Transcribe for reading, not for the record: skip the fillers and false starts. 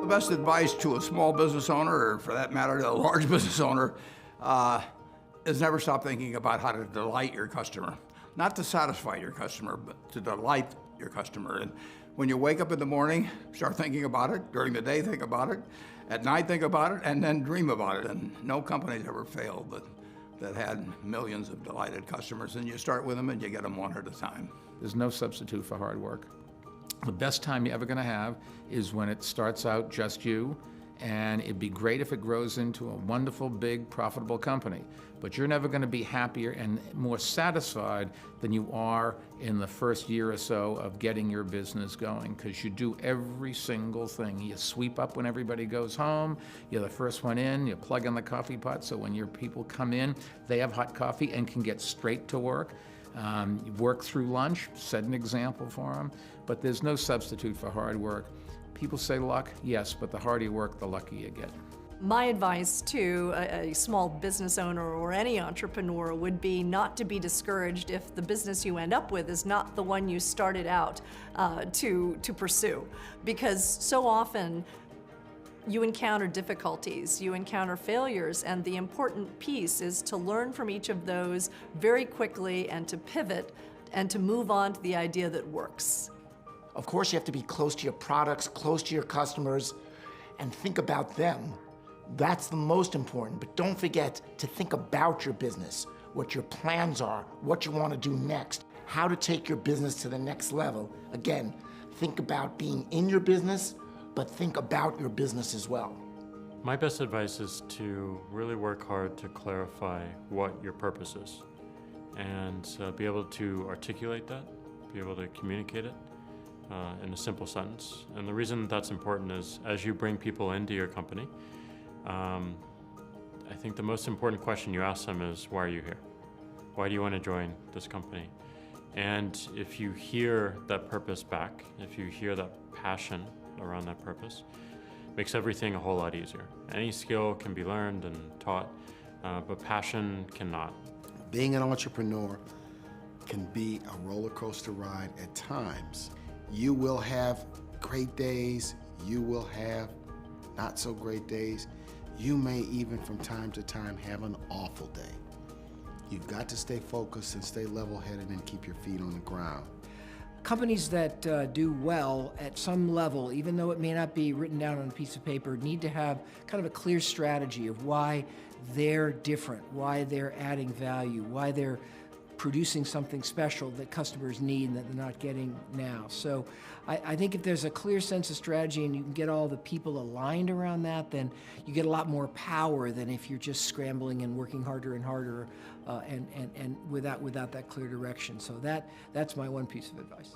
The best advice to a small business owner, or for that matter, to a large business owner, is never stop thinking about how to delight your customer. Not to satisfy your customer, but to delight your customer. And when you wake up in the morning, start thinking about it. During the day, think about it. At night, think about it, and then dream about it. And no company's ever failed that had millions of delighted customers. And you start with them and you get them one at a time. There's no substitute for hard work. The best time you're ever going to have is when it starts out just you, and it'd be great if it grows into a wonderful, big, profitable company. But you're never going to be happier and more satisfied than you are in the first year or so of getting your business going, because you do every single thing. You sweep up when everybody goes home, you're the first one in, you plug in the coffee pot, so when your people come in, they have hot coffee and can get straight to work. You work through lunch, set an example for them, but there's no substitute for hard work. People say luck, yes, but the harder you work, the luckier you get. My advice to a small business owner or any entrepreneur would be not to be discouraged if the business you end up with is not the one you started out to pursue, because so often you encounter difficulties, you encounter failures, and the important piece is to learn from each of those very quickly and to pivot and to move on to the idea that works. Of course, you have to be close to your products, close to your customers, and think about them. That's the most important, but don't forget to think about your business, what your plans are, what you want to do next, how to take your business to the next level. Again, think about being in your business, but think about your business as well. My best advice is to really work hard to clarify what your purpose is and be able to articulate that, be able to communicate it in a simple sentence. And the reason that's important is as you bring people into your company, I think the most important question you ask them is, why are you here? Why do you want to join this company? And if you hear that purpose back, if you hear that passion around that purpose, makes everything a whole lot easier. Any skill can be learned and taught, but passion cannot. Being an entrepreneur can be a roller coaster ride at times. You will have great days, you will have not so great days. You may even from time to time have an awful day. You've got to stay focused and stay level-headed and keep your feet on the ground. Companies that do well at some level, even though it may not be written down on a piece of paper, need to have kind of a clear strategy of why they're different, why they're adding value, why they're producing something special that customers need and that they're not getting now. So I think if there's a clear sense of strategy and you can get all the people aligned around that, then you get a lot more power than if you're just scrambling and working harder and harder and without that clear direction. So that's my one piece of advice.